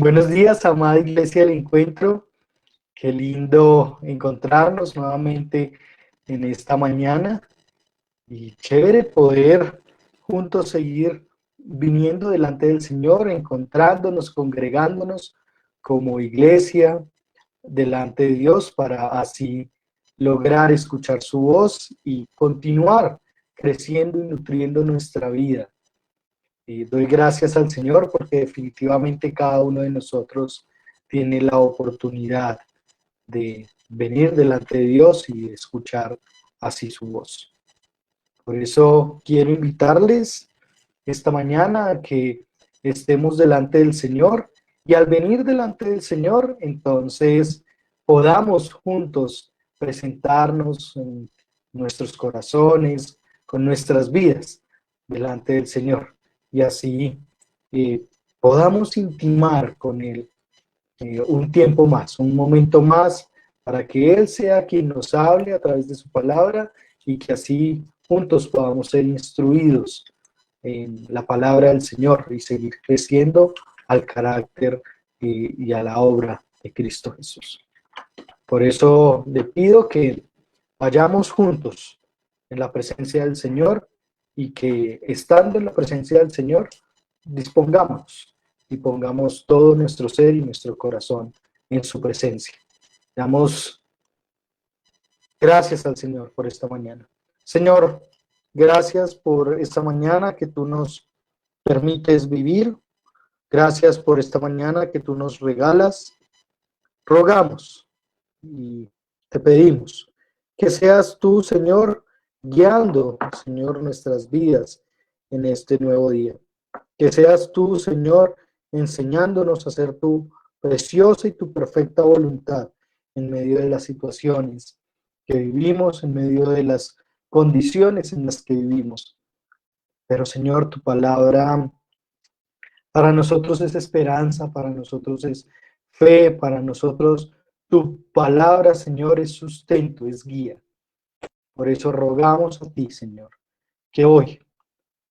Buenos días, amada Iglesia del Encuentro. Qué lindo encontrarnos nuevamente en esta mañana y chévere poder juntos seguir viniendo delante del Señor, encontrándonos, congregándonos como iglesia delante de Dios para así lograr escuchar su voz y continuar creciendo y nutriendo nuestra vida. Y doy gracias al Señor porque definitivamente cada uno de nosotros tiene la oportunidad de venir delante de Dios y escuchar así su voz. Por eso quiero invitarles esta mañana a que estemos delante del Señor y al venir delante del Señor, entonces podamos juntos presentarnos en nuestros corazones, con nuestras vidas delante del Señor y así eh, podamos intimar con Él un tiempo más, un momento más, para que Él sea quien nos hable a través de su palabra y que así juntos podamos ser instruidos en la palabra del Señor y seguir creciendo al carácter y a la obra de Cristo Jesús. Por eso le pido que vayamos juntos en la presencia del Señor y que estando en la presencia del Señor, dispongamos y pongamos todo nuestro ser y nuestro corazón en su presencia. Damos gracias al Señor por esta mañana. Señor, gracias por esta mañana que tú nos permites vivir. Gracias por esta mañana que tú nos regalas. Rogamos y te pedimos que seas tú, Señor, guiando, Señor, nuestras vidas en este nuevo día. Que seas tú, Señor, enseñándonos a hacer tu preciosa y tu perfecta voluntad en medio de las situaciones que vivimos, en medio de las condiciones en las que vivimos. Pero, Señor, tu palabra para nosotros es esperanza, para nosotros es fe, para nosotros tu palabra, Señor, es sustento, es guía. Por eso rogamos a ti, Señor, que hoy,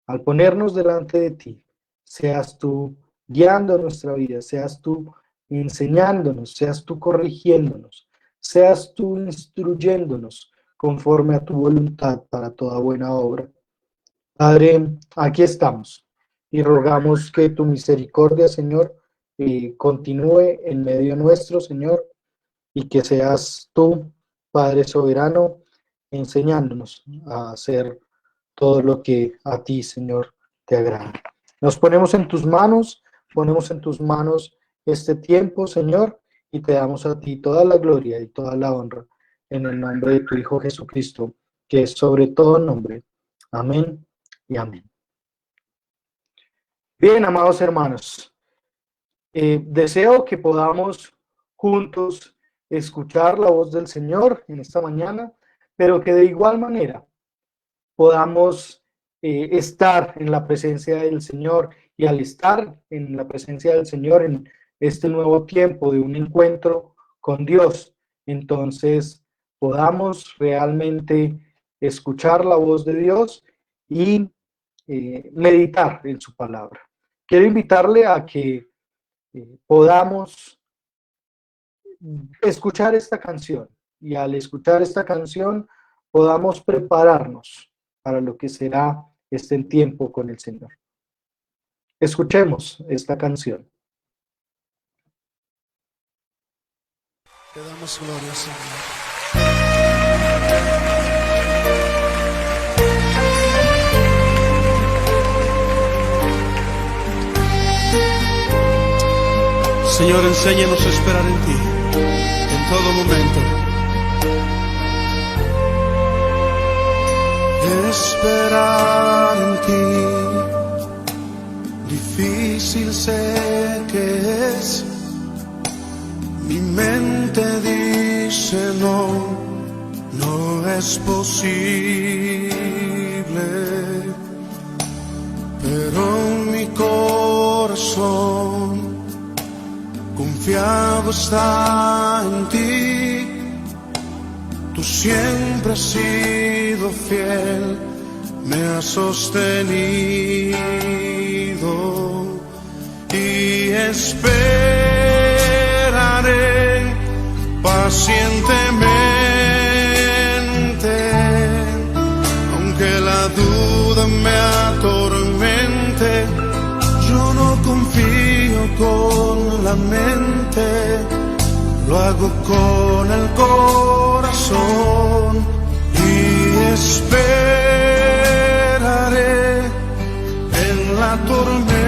al ponernos delante de ti, seas tú guiando nuestra vida, seas tú enseñándonos, seas tú corrigiéndonos, seas tú instruyéndonos conforme a tu voluntad para toda buena obra. Padre, aquí estamos y rogamos que tu misericordia, Señor, continúe en medio nuestro, Señor, y que seas tú, Padre soberano, enseñándonos a hacer todo lo que a ti, Señor, te agrada. Nos ponemos en tus manos este tiempo, Señor, y te damos a ti toda la gloria y toda la honra en el nombre de tu Hijo Jesucristo, que es sobre todo nombre. Amén y amén. Bien, amados hermanos, deseo que podamos juntos escuchar la voz del Señor en esta mañana, pero que de igual manera podamos estar en la presencia del Señor y al estar en la presencia del Señor en este nuevo tiempo de un encuentro con Dios, entonces podamos realmente escuchar la voz de Dios y meditar en su palabra. Quiero invitarle a que podamos escuchar esta canción y al escuchar esta canción podamos prepararnos para lo que será este tiempo con el Señor. Escuchemos esta canción. Te damos gloria, Señor. Señor, enséñanos a esperar en ti, en todo momento. Esperar en ti, difícil sé que es. Mi mente dice no es posible, pero mi corazón confiado está en ti. Tú siempre has sido fiel, me has sostenido y esperaré pacientemente, aunque la duda me atormente. Yo no confío con la mente, lo hago con el corazón y esperaré en la tormenta,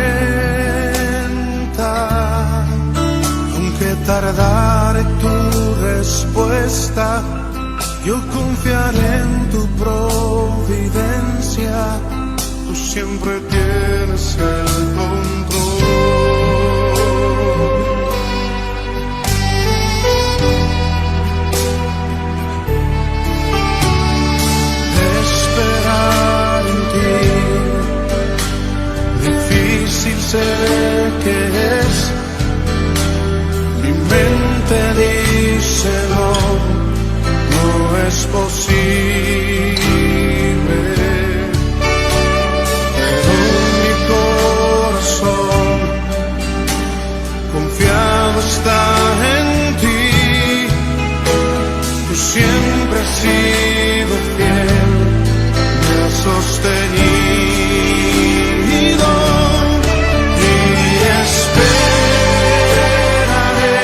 aunque tardare tu respuesta. Yo confiaré en tu providencia, tú siempre tienes el control. Esperar en ti, difícil sé que es, mi mente dice no, no es posible, pero mi corazón confiado está en ti. Tú siempre has sido fiel, me has sostenido y esperaré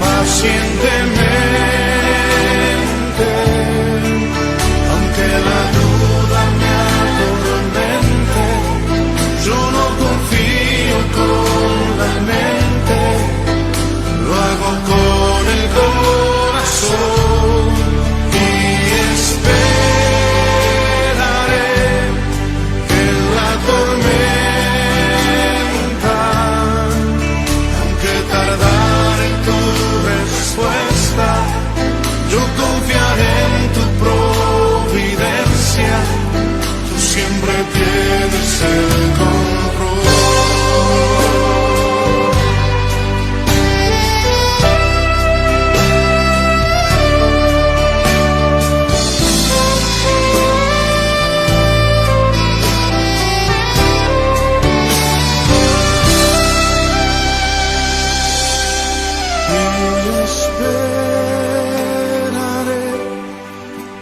pacientemente, aunque la duda me atormente. Yo no confío con la mente, lo hago con el corazón y esperaré en la tormenta, aunque tardare tu respuesta. Yo confiaré en tu providencia, tú siempre tienes el control. Y esperaré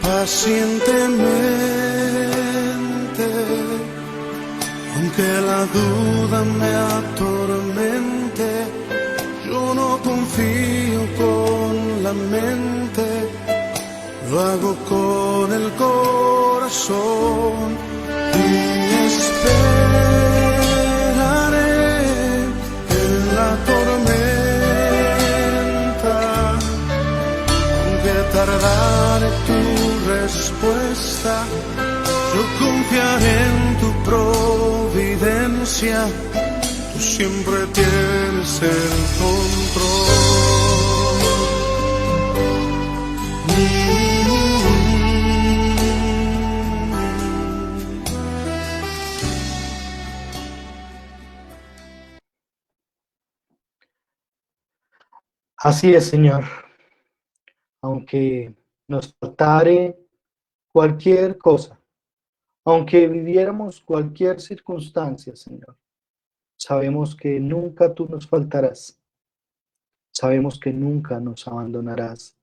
pacientemente, aunque la duda me atormente. Yo no confío con la mente, lo hago con el corazón y esperaré en la tormenta, aunque tardare tu respuesta. Yo confiaré en tu providencia, tú siempre tienes el control. Así es, Señor. Aunque nos faltare cualquier cosa, aunque viviéramos cualquier circunstancia, Señor, sabemos que nunca tú nos faltarás. Sabemos que nunca nos abandonarás,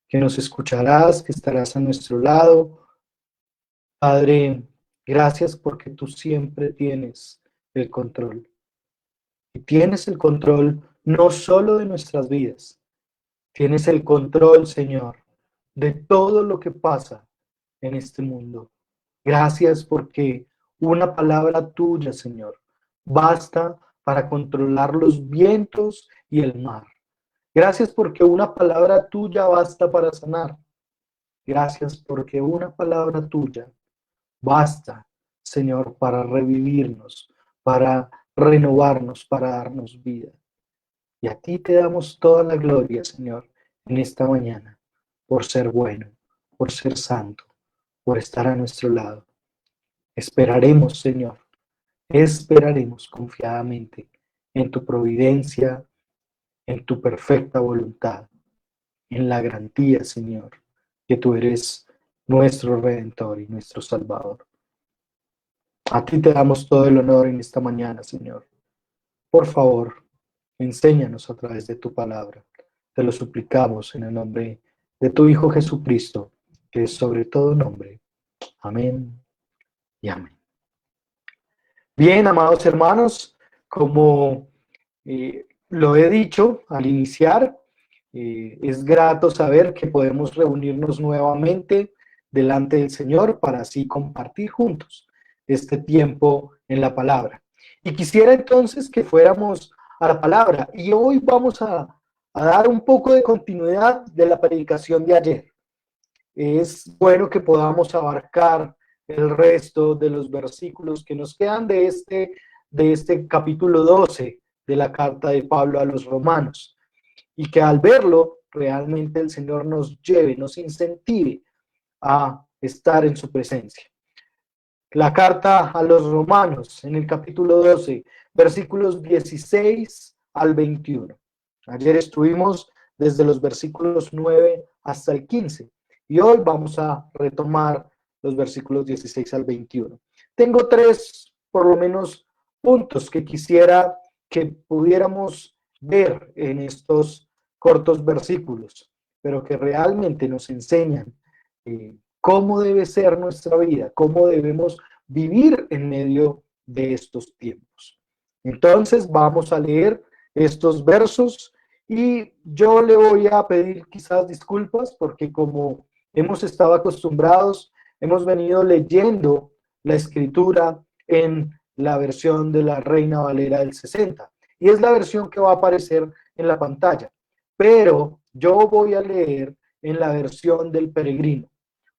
que nos escucharás, que estarás a nuestro lado. Padre, gracias porque tú siempre tienes el control. Y tienes el control no solo de nuestras vidas, tienes el control, Señor, de todo lo que pasa en este mundo. Gracias porque una palabra tuya, Señor, basta para controlar los vientos y el mar. Gracias porque una palabra tuya basta para sanar. Gracias porque una palabra tuya basta, Señor, para revivirnos, para renovarnos, para darnos vida. Y a ti te damos toda la gloria, Señor, en esta mañana, por ser bueno, por ser santo, por estar a nuestro lado. Esperaremos, Señor, esperaremos confiadamente en tu providencia, en tu perfecta voluntad, en la garantía, Señor, que tú eres nuestro Redentor y nuestro Salvador. A ti te damos todo el honor en esta mañana, Señor. Por favor, enséñanos a través de tu palabra. Te lo suplicamos en el nombre de tu Hijo Jesucristo, que es sobre todo nombre. Amén y amén. Bien, amados hermanos, como lo he dicho al iniciar, es grato saber que podemos reunirnos nuevamente delante del Señor para así compartir juntos este tiempo en la palabra. Y quisiera entonces que fuéramos a la palabra y hoy vamos a dar un poco de continuidad de la predicación de ayer. Es bueno que podamos abarcar el resto de los versículos que nos quedan de este capítulo 12 de la carta de Pablo a los romanos y que al verlo realmente el Señor nos lleve, nos incentive a estar en su presencia. La carta a los romanos en el capítulo 12, versículos 16 al 21. Ayer estuvimos desde los versículos 9 hasta el 15 y hoy vamos a retomar los versículos 16 al 21. Tengo tres, por lo menos, puntos que quisiera que pudiéramos ver en estos cortos versículos, pero que realmente nos enseñan cómo debe ser nuestra vida, cómo debemos vivir en medio de estos tiempos. Entonces vamos a leer estos versos y yo le voy a pedir quizás disculpas porque como hemos estado acostumbrados, hemos venido leyendo la escritura en la versión de la Reina Valera del 60 y es la versión que va a aparecer en la pantalla, pero yo voy a leer en la versión del Peregrino.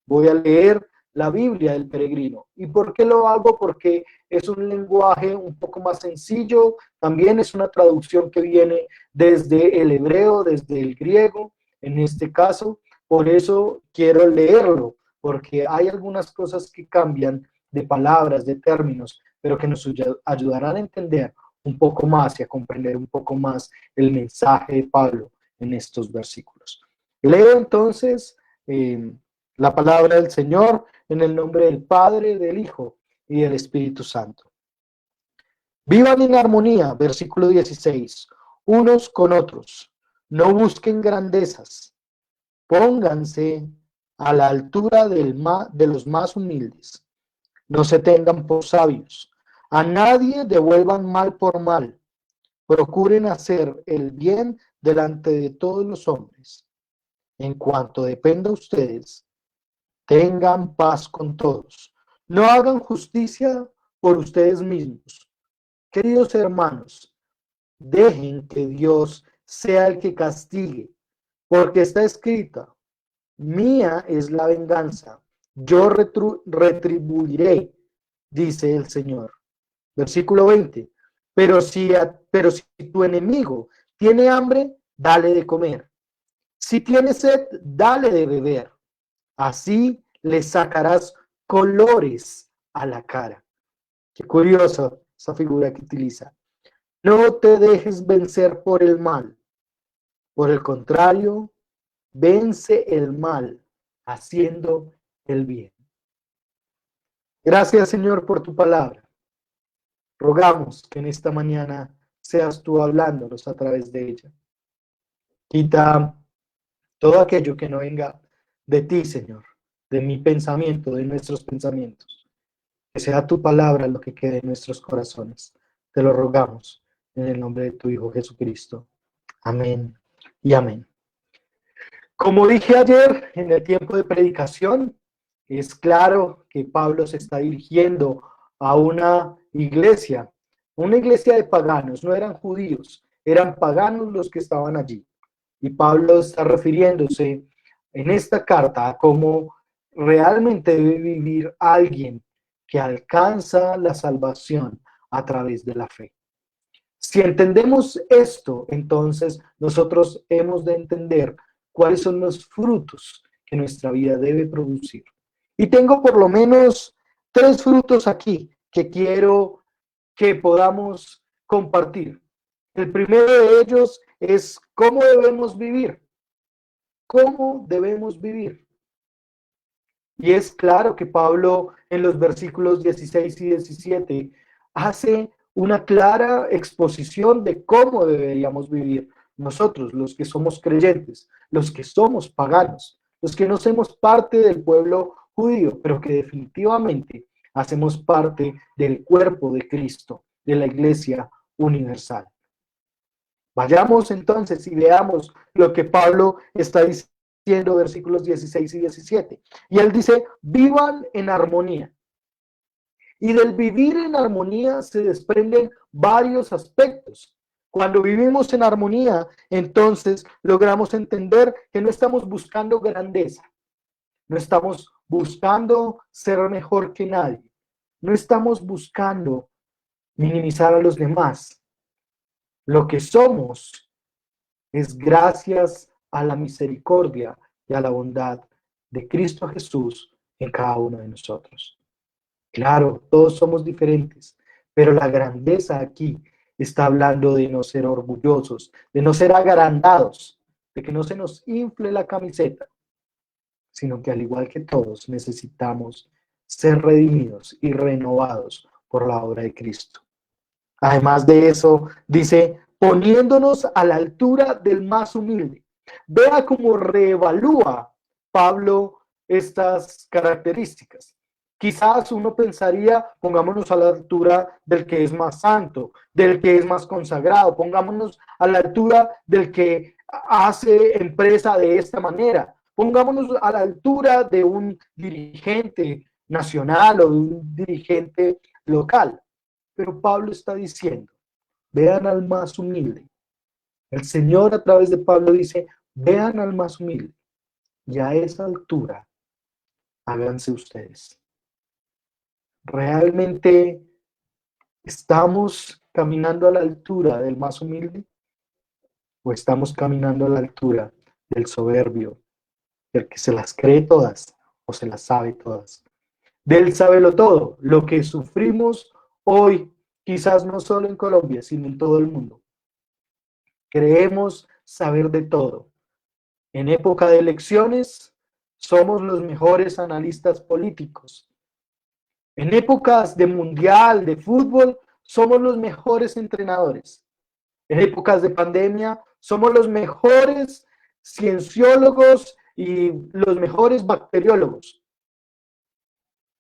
Voy a leer la Biblia del Peregrino. ¿Y por qué lo hago? Porque es un lenguaje un poco más sencillo, también es una traducción que viene desde el hebreo, desde el griego, en este caso, por eso quiero leerlo, porque hay algunas cosas que cambian de palabras, de términos, pero que nos ayudarán a entender un poco más y a comprender un poco más el mensaje de Pablo en estos versículos. Leo entonces la palabra del Señor en el nombre del Padre, del Hijo y del Espíritu Santo. Vivan en armonía, versículo 16, unos con otros. No busquen grandezas. Pónganse a la altura de los más humildes. No se tengan por sabios. A nadie devuelvan mal por mal. Procuren hacer el bien delante de todos los hombres. En cuanto dependa de ustedes, tengan paz con todos. No hagan justicia por ustedes mismos. Queridos hermanos, dejen que Dios sea el que castigue, porque está escrita, mía es la venganza, yo retribuiré, dice el Señor. Versículo 20. Pero si tu enemigo tiene hambre, dale de comer. Si tiene sed, dale de beber. Así le sacarás colores a la cara. Qué curioso esa figura que utiliza. No te dejes vencer por el mal. Por el contrario, vence el mal haciendo el bien. Gracias, Señor, por tu palabra. Rogamos que en esta mañana seas tú hablándonos a través de ella. Quita todo aquello que no venga de ti, Señor, de mi pensamiento, de nuestros pensamientos. Que sea tu palabra lo que quede en nuestros corazones. Te lo rogamos en el nombre de tu Hijo Jesucristo. Amén y amén. Como dije ayer en el tiempo de predicación, es claro que Pablo se está dirigiendo a una iglesia de paganos, no eran judíos, eran paganos los que estaban allí. Y Pablo está refiriéndose en esta carta a cómo realmente debe vivir alguien que alcanza la salvación a través de la fe. Si entendemos esto, entonces nosotros hemos de entender cuáles son los frutos que nuestra vida debe producir. Y tengo por lo menos tres frutos aquí que quiero que podamos compartir. El primero de ellos es cómo debemos vivir. ¿Cómo debemos vivir? Y es claro que Pablo en los versículos 16 y 17 hace una clara exposición de cómo deberíamos vivir nosotros, los que somos creyentes, los que somos paganos, los que no somos parte del pueblo judío, pero que definitivamente hacemos parte del cuerpo de Cristo, de la Iglesia universal. Vayamos entonces y veamos lo que Pablo está diciendo, versículos 16 y 17. Y él dice, vivan en armonía. Y del vivir en armonía se desprenden varios aspectos. Cuando vivimos en armonía, entonces logramos entender que no estamos buscando grandeza, no estamos buscando ser mejor que nadie, no estamos buscando minimizar a los demás. Lo que somos es gracias a la misericordia y a la bondad de Cristo Jesús en cada uno de nosotros. Claro, todos somos diferentes, pero la grandeza aquí está hablando de no ser orgullosos, de no ser agrandados, de que no se nos infle la camiseta, sino que al igual que todos necesitamos ser redimidos y renovados por la obra de Cristo. Además de eso, dice, poniéndonos a la altura del más humilde. Vea cómo reevalúa Pablo estas características. Quizás uno pensaría, pongámonos a la altura del que es más santo, del que es más consagrado, pongámonos a la altura del que hace empresa de esta manera, pongámonos a la altura de un dirigente nacional o de un dirigente local. Pero Pablo está diciendo, vean al más humilde. El Señor a través de Pablo dice, vean al más humilde. Y a esa altura, háganse ustedes. ¿Realmente estamos caminando a la altura del más humilde? ¿O estamos caminando a la altura del soberbio, del que se las cree todas o se las sabe todas? Del sábelo todo, lo que sufrimos hoy, quizás no solo en Colombia, sino en todo el mundo. Creemos saber de todo. En época de elecciones, somos los mejores analistas políticos. En épocas de mundial, de fútbol, somos los mejores entrenadores. En épocas de pandemia, somos los mejores cienciólogos y los mejores bacteriólogos.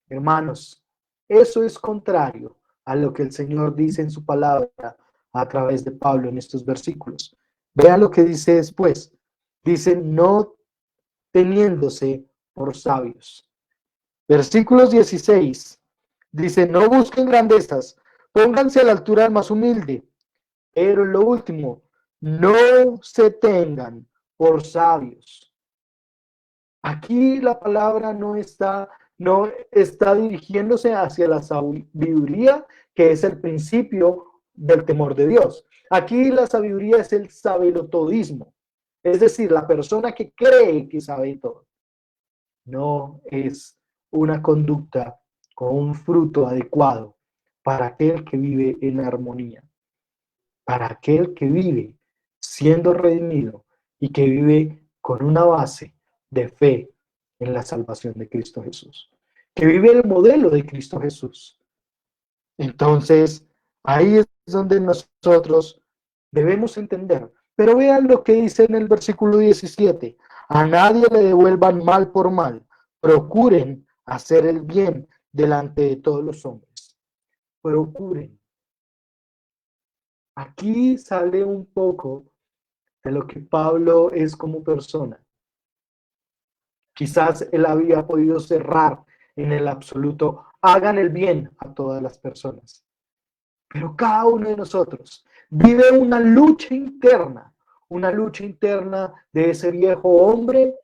Hermanos, eso es contrario a lo que el Señor dice en su palabra a través de Pablo en estos versículos. Vean lo que dice después. Dice, no teniéndose por sabios. Versículos 16. Dice, no busquen grandezas, pónganse a la altura del más humilde. Pero lo último, no se tengan por sabios. Aquí la palabra no está dirigiéndose hacia la sabiduría, que es el principio del temor de Dios. Aquí la sabiduría es el sabelotodismo, es decir, la persona que cree que sabe todo. No es una conducta con un fruto adecuado para aquel que vive en armonía, para aquel que vive siendo redimido y que vive con una base de fe en la salvación de Cristo Jesús, que vive el modelo de Cristo Jesús. Entonces, ahí es donde nosotros debemos entender. Pero vean lo que dice en el versículo 17. A nadie le devuelvan mal por mal. Procuren hacer el bien delante de todos los hombres. Procuren. Aquí sale un poco de lo que Pablo es como persona. Quizás él había podido cerrar en el absoluto, hagan el bien a todas las personas. Pero cada uno de nosotros vive una lucha interna de ese viejo hombre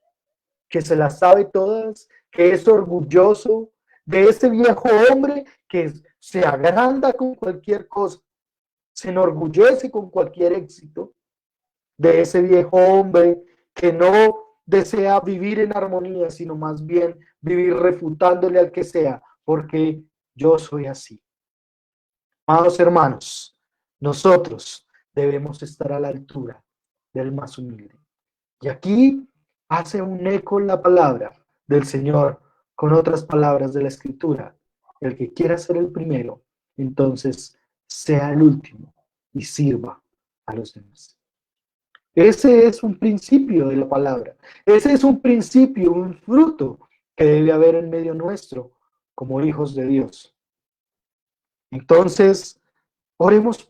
que se las sabe todas, que es orgulloso, de ese viejo hombre que se agranda con cualquier cosa, se enorgullece con cualquier éxito, de ese viejo hombre que no desea vivir en armonía, sino más bien vivir refutándole al que sea, porque yo soy así. Amados hermanos, nosotros debemos estar a la altura del más humilde. Y aquí hace un eco la palabra del Señor con otras palabras de la Escritura. El que quiera ser el primero, entonces sea el último y sirva a los demás. Ese es un principio de la palabra. Ese es un principio, un fruto que debe haber en medio nuestro como hijos de Dios. Entonces, oremos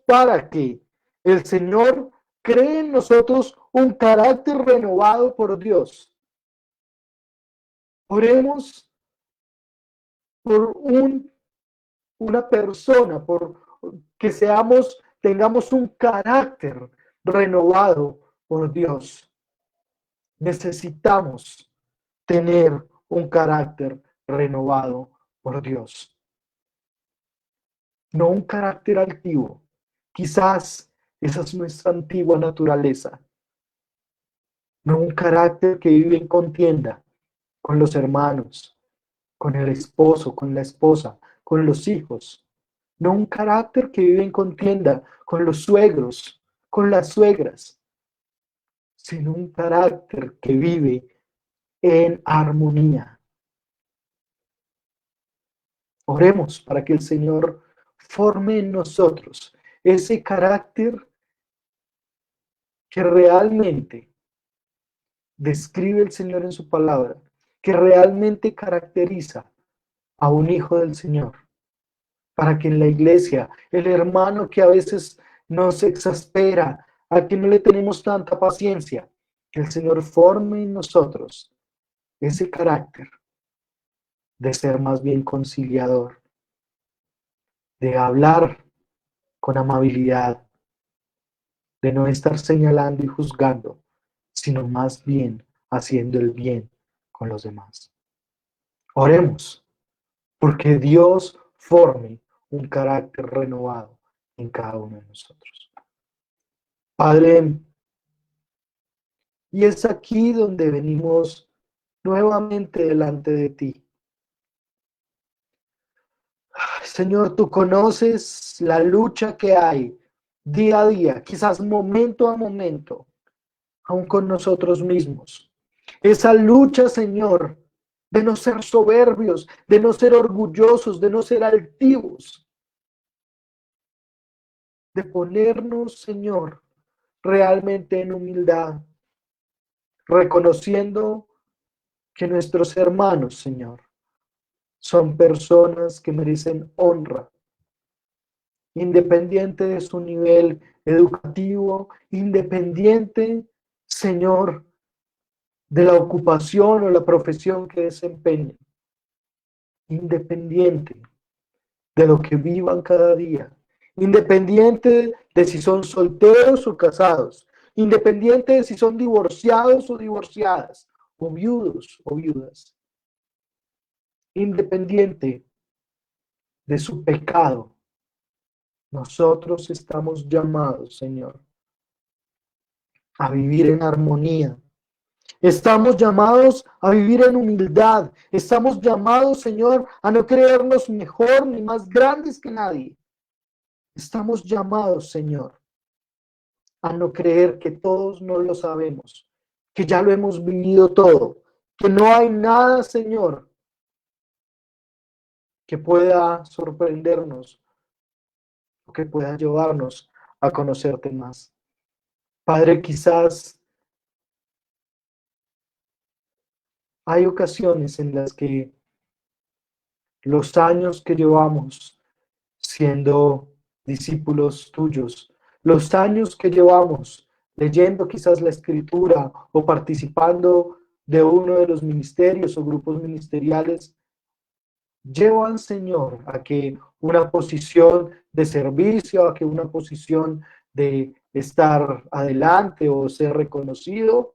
para que el Señor cree en nosotros un carácter renovado por Dios. Oremos por una persona, por que tengamos un carácter renovado por Dios. Necesitamos tener un carácter renovado por Dios. No un carácter altivo. Quizás esa es nuestra antigua naturaleza. No un carácter que vive en contienda con los hermanos, con el esposo, con la esposa, con los hijos. No un carácter que vive en contienda con los suegros, con las suegras, sino un carácter que vive en armonía. Oremos para que el Señor forme en nosotros ese carácter que realmente describe el Señor en su palabra, que realmente caracteriza a un hijo del Señor. Para que en la iglesia, el hermano que a veces nos exaspera, a que no le tenemos tanta paciencia, que el Señor forme en nosotros ese carácter de ser más bien conciliador, de hablar con amabilidad, de no estar señalando y juzgando, sino más bien haciendo el bien con los demás. Oremos porque Dios forme un carácter renovado en cada uno de nosotros. Padre, y es aquí donde venimos nuevamente delante de ti. Señor, tú conoces la lucha que hay día a día, quizás momento a momento, aún con nosotros mismos. Esa lucha, Señor, de no ser soberbios, de no ser orgullosos, de no ser altivos, de ponernos, Señor, realmente en humildad, reconociendo que nuestros hermanos, Señor, son personas que merecen honra, independiente de su nivel educativo, independiente, Señor, de la ocupación o la profesión que desempeñen, independiente de lo que vivan cada día, independiente de si son solteros o casados, independiente de si son divorciados o divorciadas, o viudos o viudas, independiente de su pecado. Nosotros estamos llamados, Señor, a vivir en armonía. Estamos llamados a vivir en humildad. Estamos llamados, Señor, a no creernos mejor ni más grandes que nadie. Estamos llamados, Señor, a no creer que todos no lo sabemos, que ya lo hemos vivido todo, que no hay nada, Señor, que pueda sorprendernos o que pueda llevarnos a conocerte más. Padre, quizás hay ocasiones en las que los años que llevamos siendo discípulos tuyos, los años que llevamos leyendo quizás la escritura o participando de uno de los ministerios o grupos ministeriales, llevan, Señor, a que una posición de servicio, a que una posición de estar adelante o ser reconocido,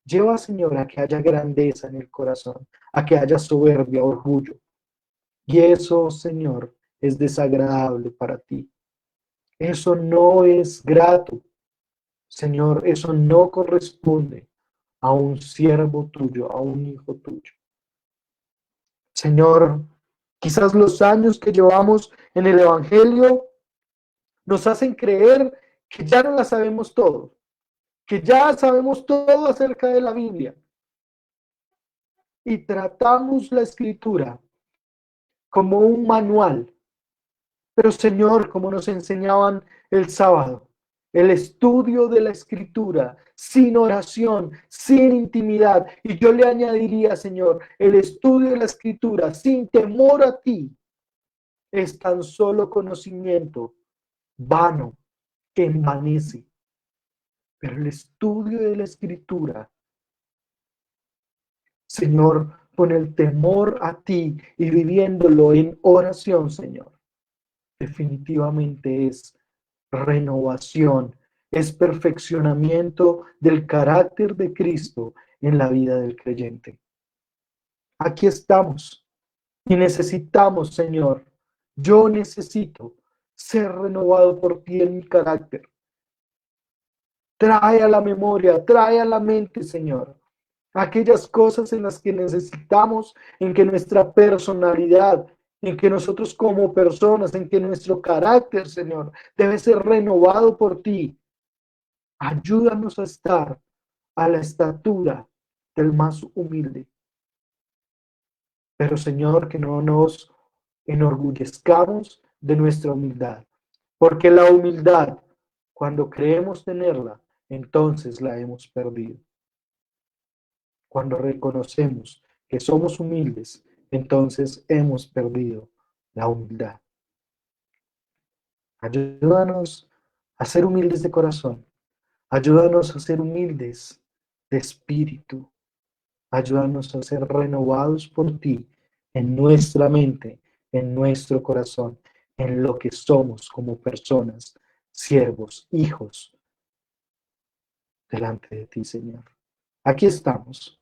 lleva, Señor, a que haya grandeza en el corazón, a que haya soberbia, orgullo. Y eso, Señor, es desagradable para ti. Eso no es grato. Señor, eso no corresponde a un siervo tuyo, a un hijo tuyo. Señor, quizás los años que llevamos en el Evangelio nos hacen creer que ya no la sabemos todo, que ya sabemos todo acerca de la Biblia. Y tratamos la escritura como un manual Pero Señor, como nos enseñaban el sábado, el estudio de la Escritura, sin oración, sin intimidad, y yo le añadiría, Señor, el estudio de la Escritura sin temor a ti, es tan solo conocimiento vano que envanece. Pero el estudio de la Escritura, Señor, con el temor a ti y viviéndolo en oración, Señor, definitivamente es renovación, es perfeccionamiento del carácter de Cristo en la vida del creyente. Aquí estamos y necesitamos, Señor, yo necesito ser renovado por ti en mi carácter. Trae a la memoria, trae a la mente, Señor, aquellas cosas en las que necesitamos, en que nuestra personalidad, en que nosotros como personas, en que nuestro carácter, Señor, debe ser renovado por ti. Ayúdanos a estar a la estatura del más humilde. Pero, Señor, que no nos enorgullezcamos de nuestra humildad, porque la humildad, cuando creemos tenerla, entonces la hemos perdido. Cuando reconocemos que somos humildes, entonces hemos perdido la humildad. Ayúdanos a ser humildes de corazón. Ayúdanos a ser humildes de espíritu. Ayúdanos a ser renovados por ti en nuestra mente, en nuestro corazón, en lo que somos como personas, siervos, hijos, delante de ti, Señor. Aquí estamos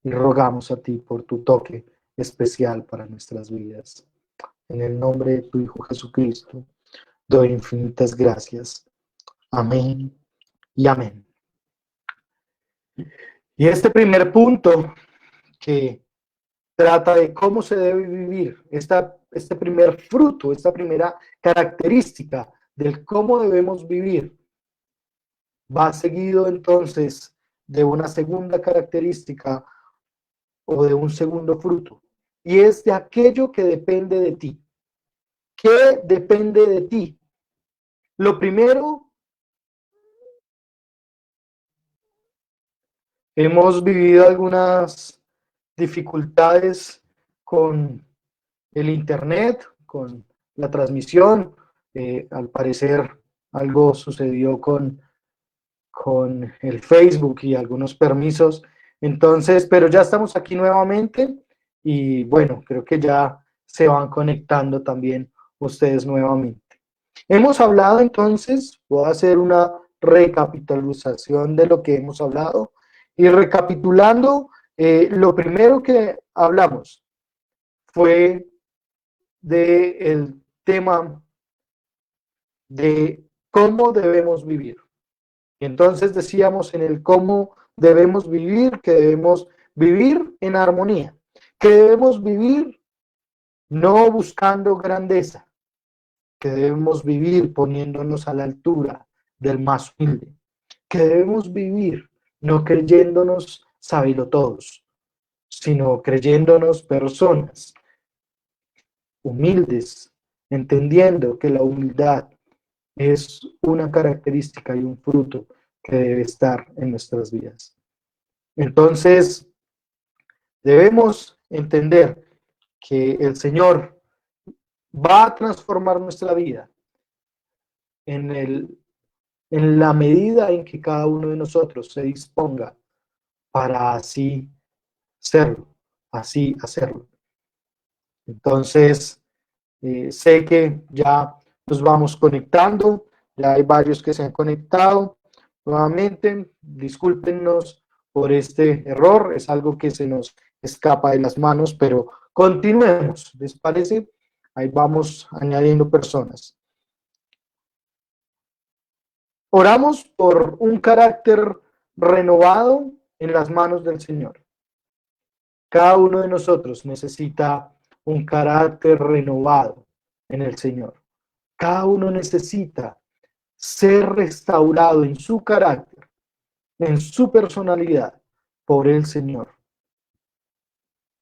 y rogamos a ti por tu toque especial para nuestras vidas. En el nombre de tu Hijo Jesucristo, doy infinitas gracias. Amén y amén. Y este primer punto que trata de cómo se debe vivir, este primer fruto, esta primera característica del cómo debemos vivir, va seguido entonces de una segunda característica o de un segundo fruto, y es de aquello que depende de ti. ¿Qué depende de ti? Lo primero, hemos vivido algunas dificultades con el Internet, con la transmisión. Al parecer algo sucedió con el Facebook y algunos permisos. Entonces, pero ya estamos aquí nuevamente y bueno, creo que ya se van conectando también ustedes nuevamente. Hemos hablado entonces, voy a hacer una recapitulación de lo que hemos hablado y recapitulando, lo primero que hablamos fue del tema de cómo debemos vivir. Entonces decíamos en el cómo debemos vivir, que debemos vivir en armonía, que debemos vivir no buscando grandeza, que debemos vivir poniéndonos a la altura del más humilde, que debemos vivir no creyéndonos sabilotodos, sino creyéndonos personas humildes, entendiendo que la humildad es una característica y un fruto que debe estar en nuestras vidas. Entonces, debemos entender que el Señor va a transformar nuestra vida en la medida en que cada uno de nosotros se disponga para así serlo, así hacerlo. Entonces, sé que ya nos vamos conectando, ya hay varios que se han conectado. Nuevamente, discúlpenos por este error, es algo que se nos escapa de las manos, pero continuemos, ¿les parece? Ahí vamos añadiendo personas. Oramos por un carácter renovado en las manos del Señor. Cada uno de nosotros necesita un carácter renovado en el Señor. Cada uno necesita ser restaurado en su carácter, en su personalidad, por el Señor.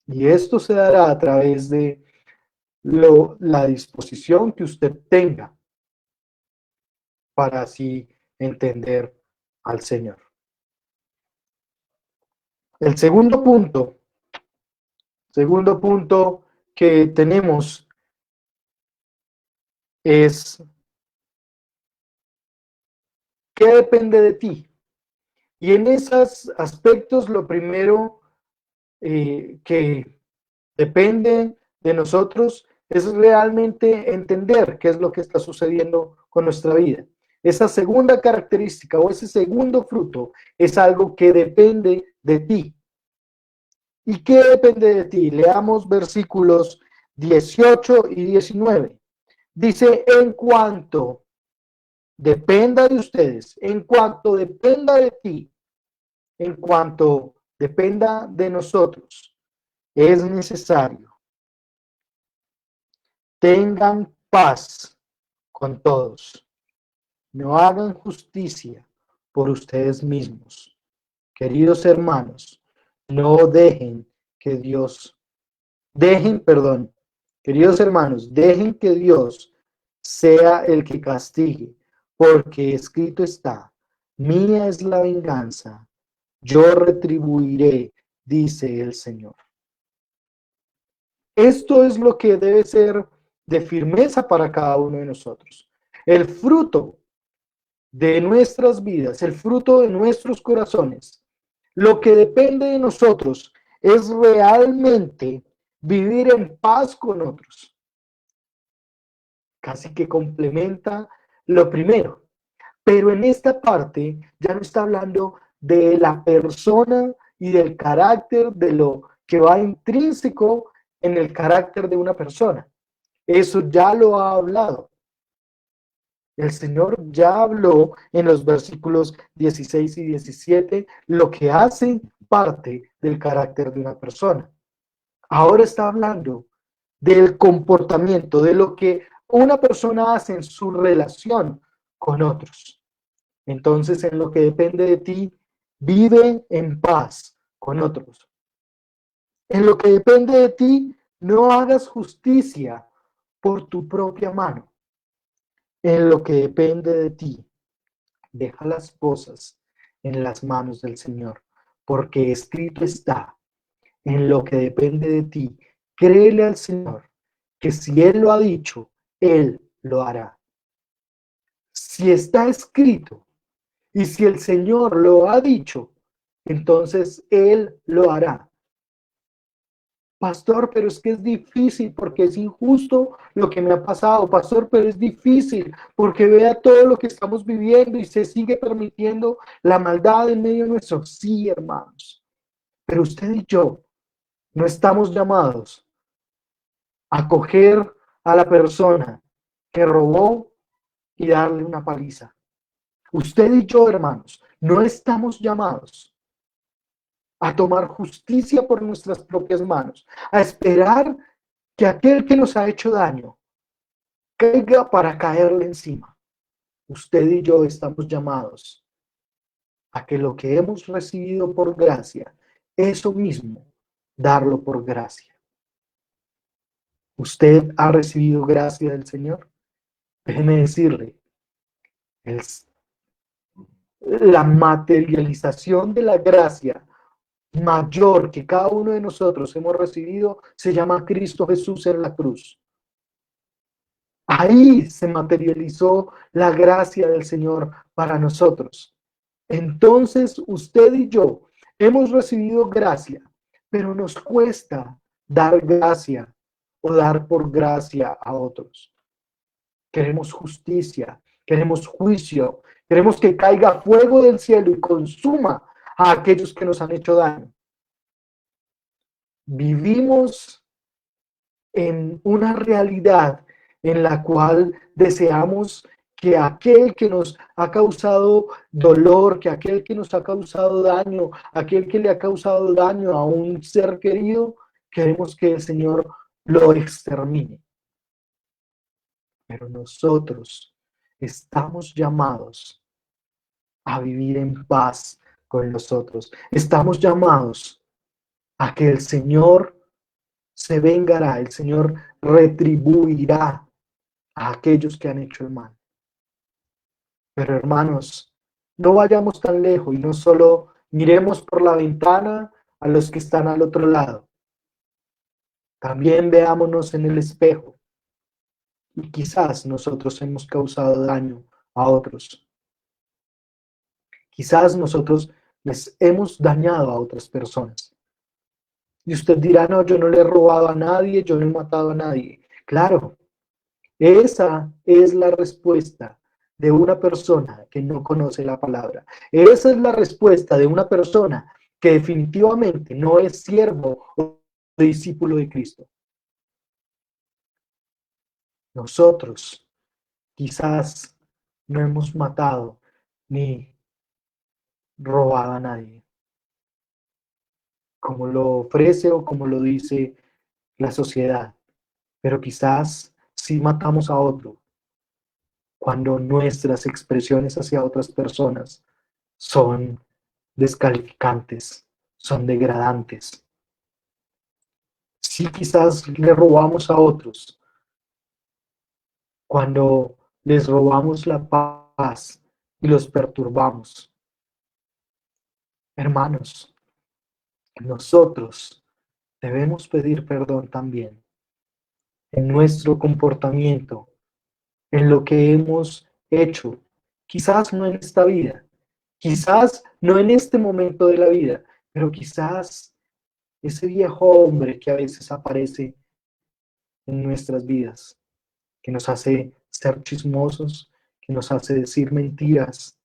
Y esto se dará a través de la disposición que usted tenga para así entender al Señor. El segundo punto que tenemos es: ¿qué depende de ti? Y en esos aspectos, lo primero que depende de nosotros es realmente entender qué es lo que está sucediendo con nuestra vida. Esa segunda característica o ese segundo fruto es algo que depende de ti. ¿Y qué depende de ti? Leamos versículos 18 y 19. Dice: en cuanto dependa de ustedes, en cuanto dependa de ti, en cuanto dependa de nosotros, es necesario tengan paz con todos. No hagan justicia por ustedes mismos. Queridos hermanos, no dejen que queridos hermanos, dejen que Dios sea el que castigue, porque escrito está: mía es la venganza, yo retribuiré, dice el Señor. Esto es lo que debe ser de firmeza para cada uno de nosotros. El fruto de nuestras vidas, el fruto de nuestros corazones, lo que depende de nosotros es realmente vivir en paz con otros. Casi que complementa lo primero. Pero en esta parte ya no está hablando de la persona y del carácter, de lo que va intrínseco en el carácter de una persona. Eso ya lo ha hablado. El Señor ya habló en los versículos 16 y 17 lo que hace parte del carácter de una persona. Ahora está hablando del comportamiento, de lo que una persona hace en su relación con otros. Entonces, en lo que depende de ti, vive en paz con otros. En lo que depende de ti, no hagas justicia por tu propia mano. En lo que depende de ti, deja las cosas en las manos del Señor, porque escrito está: en lo que depende de ti, créele al Señor, que si Él lo ha dicho, Él lo hará. Si está escrito y si el Señor lo ha dicho, entonces Él lo hará. Pastor, pero es que es difícil porque es injusto lo que me ha pasado. Pastor, pero es difícil porque vea todo lo que estamos viviendo y se sigue permitiendo la maldad en medio nuestro. Sí, hermanos, pero usted y yo no estamos llamados a coger a la persona que robó y darle una paliza. Usted y yo, hermanos, no estamos llamados a tomar justicia por nuestras propias manos, a esperar que aquel que nos ha hecho daño caiga para caerle encima. Usted y yo estamos llamados a que lo que hemos recibido por gracia, eso mismo, darlo por gracia. ¿Usted ha recibido gracia del Señor? Déjeme decirle, la materialización de la gracia mayor que cada uno de nosotros hemos recibido se llama Cristo Jesús en la cruz. Ahí se materializó la gracia del Señor para nosotros. Entonces usted y yo hemos recibido gracia, pero nos cuesta dar gracia o dar por gracia a otros. Queremos justicia, queremos juicio, queremos que caiga fuego del cielo y consuma a aquellos que nos han hecho daño. Vivimos en una realidad en la cual deseamos que aquel que nos ha causado dolor, que aquel que nos ha causado daño, aquel que le ha causado daño a un ser querido, queremos que el Señor lo extermine. Pero nosotros estamos llamados a vivir en paz con nosotros. Estamos llamados a que el Señor se vengará, el Señor retribuirá a aquellos que han hecho el mal. Pero hermanos, no vayamos tan lejos y no solo miremos por la ventana a los que están al otro lado. También veámonos en el espejo y quizás nosotros hemos causado daño a otros. Quizás nosotros les hemos dañado a otras personas. Y usted dirá, no, yo no le he robado a nadie, yo no he matado a nadie. Claro, esa es la respuesta de una persona que no conoce la palabra. Esa es la respuesta de una persona que definitivamente no es siervo o discípulo de Cristo. Nosotros quizás no hemos matado ni robado a nadie, como lo ofrece o como lo dice la sociedad, pero quizás sí matamos a otro cuando nuestras expresiones hacia otras personas son descalificantes, son degradantes. Sí, quizás le robamos a otros cuando les robamos la paz y los perturbamos. Hermanos, nosotros debemos pedir perdón también en nuestro comportamiento, en lo que hemos hecho, quizás no en esta vida, quizás no en este momento de la vida, pero quizás ese viejo hombre que a veces aparece en nuestras vidas, que nos hace ser chismosos, que nos hace decir mentiras,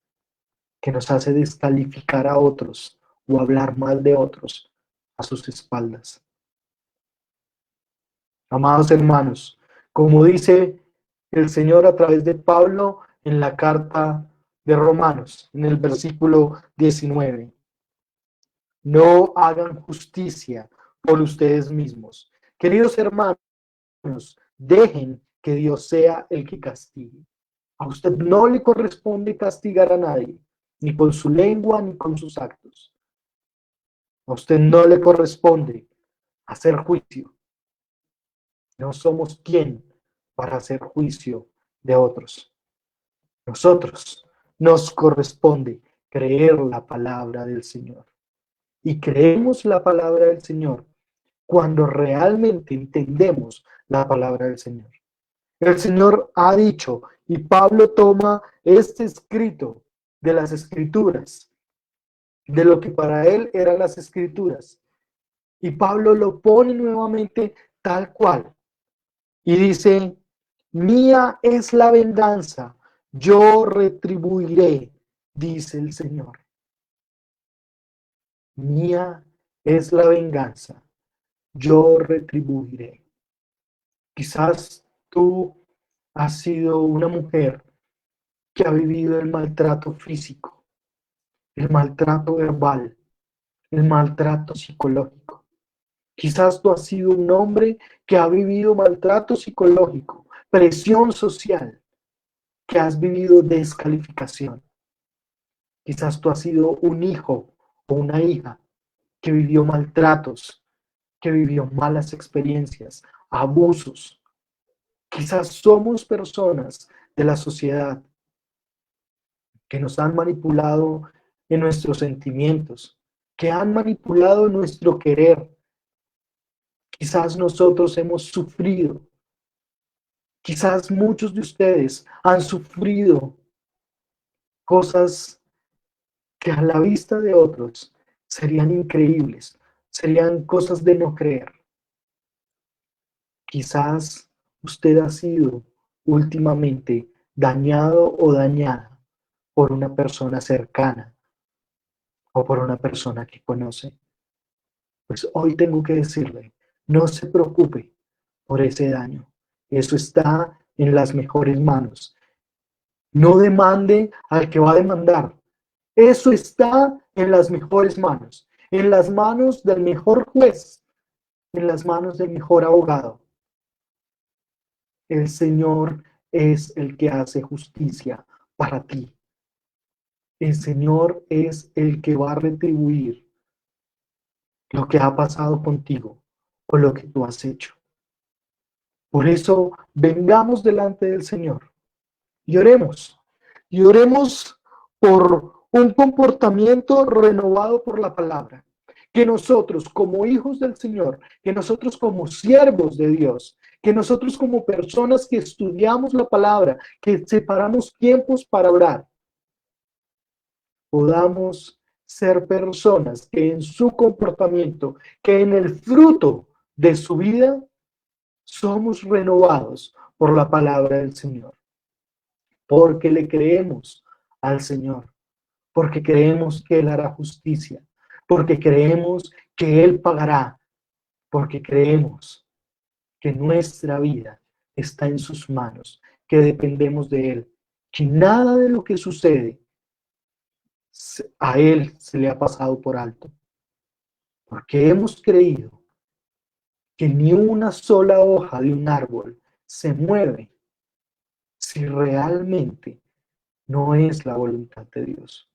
que nos hace descalificar a otros o hablar mal de otros a sus espaldas. Amados hermanos, como dice el Señor a través de Pablo en la carta de Romanos, en el versículo 19, no hagan justicia por ustedes mismos. Queridos hermanos, dejen que Dios sea el que castigue. A usted no le corresponde castigar a nadie, ni con su lengua ni con sus actos. A usted no le corresponde hacer juicio. No somos quien para hacer juicio de otros. Nosotros nos corresponde creer la palabra del Señor. Y creemos la palabra del Señor cuando realmente entendemos la palabra del Señor. El Señor ha dicho, y Pablo toma este escrito de las escrituras, de lo que para él eran las escrituras, y Pablo lo pone nuevamente tal cual, y dice, mía es la venganza, yo retribuiré, dice el Señor. Mía es la venganza, yo retribuiré. Quizás tú has sido una mujer que ha vivido el maltrato físico, el maltrato verbal, el maltrato psicológico. Quizás tú has sido un hombre que ha vivido maltrato psicológico, presión social, que has vivido descalificación. Quizás tú has sido un hijo o una hija que vivió maltratos, que vivió malas experiencias, abusos. Quizás somos personas de la sociedad que nos han manipulado en nuestros sentimientos, que han manipulado nuestro querer. Quizás nosotros hemos sufrido, quizás muchos de ustedes han sufrido cosas que a la vista de otros serían increíbles, serían cosas de no creer. Quizás usted ha sido últimamente dañado o dañada por una persona cercana o por una persona que conoce. Pues hoy tengo que decirle, no se preocupe por ese daño. Eso está en las mejores manos. No demande al que va a demandar. Eso está en las mejores manos, en las manos del mejor juez, en las manos del mejor abogado. El Señor es el que hace justicia para ti. El Señor es el que va a retribuir lo que ha pasado contigo o lo que tú has hecho. Por eso, vengamos delante del Señor y oremos. Y oremos por un comportamiento renovado por la palabra. Que nosotros como hijos del Señor, que nosotros como siervos de Dios, que nosotros como personas que estudiamos la palabra, que separamos tiempos para orar, podamos ser personas que en su comportamiento, que en el fruto de su vida, somos renovados por la palabra del Señor. Porque le creemos al Señor, porque creemos que Él hará justicia, porque creemos que Él pagará, porque creemos que nuestra vida está en sus manos, que dependemos de Él, que nada de lo que sucede a Él se le ha pasado por alto, porque hemos creído que ni una sola hoja de un árbol se mueve si realmente no es la voluntad de Dios.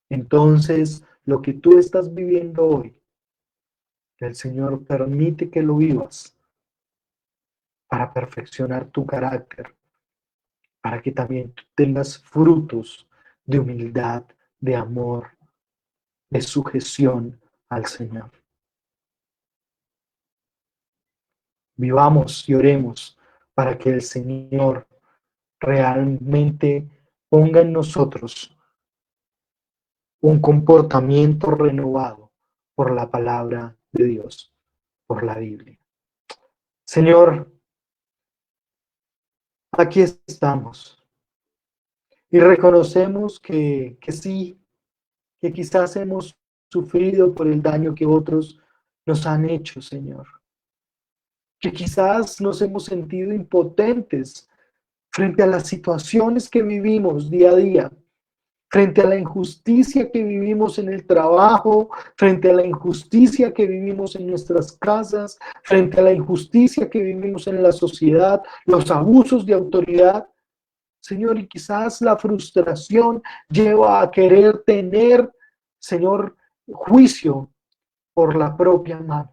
Entonces, lo que tú estás viviendo hoy, el Señor permite que lo vivas para perfeccionar tu carácter, para que también tú tengas frutos de humildad, de amor, de sujeción al Señor. Vivamos y oremos para que el Señor realmente ponga en nosotros un comportamiento renovado por la palabra de Dios, por la Biblia. Señor, aquí estamos y reconocemos que sí, que quizás hemos sufrido por el daño que otros nos han hecho, Señor. Que quizás nos hemos sentido impotentes frente a las situaciones que vivimos día a día, frente a la injusticia que vivimos en el trabajo, frente a la injusticia que vivimos en nuestras casas, frente a la injusticia que vivimos en la sociedad, los abusos de autoridad. Señor, y quizás la frustración lleva a querer tener, Señor, juicio por la propia mano.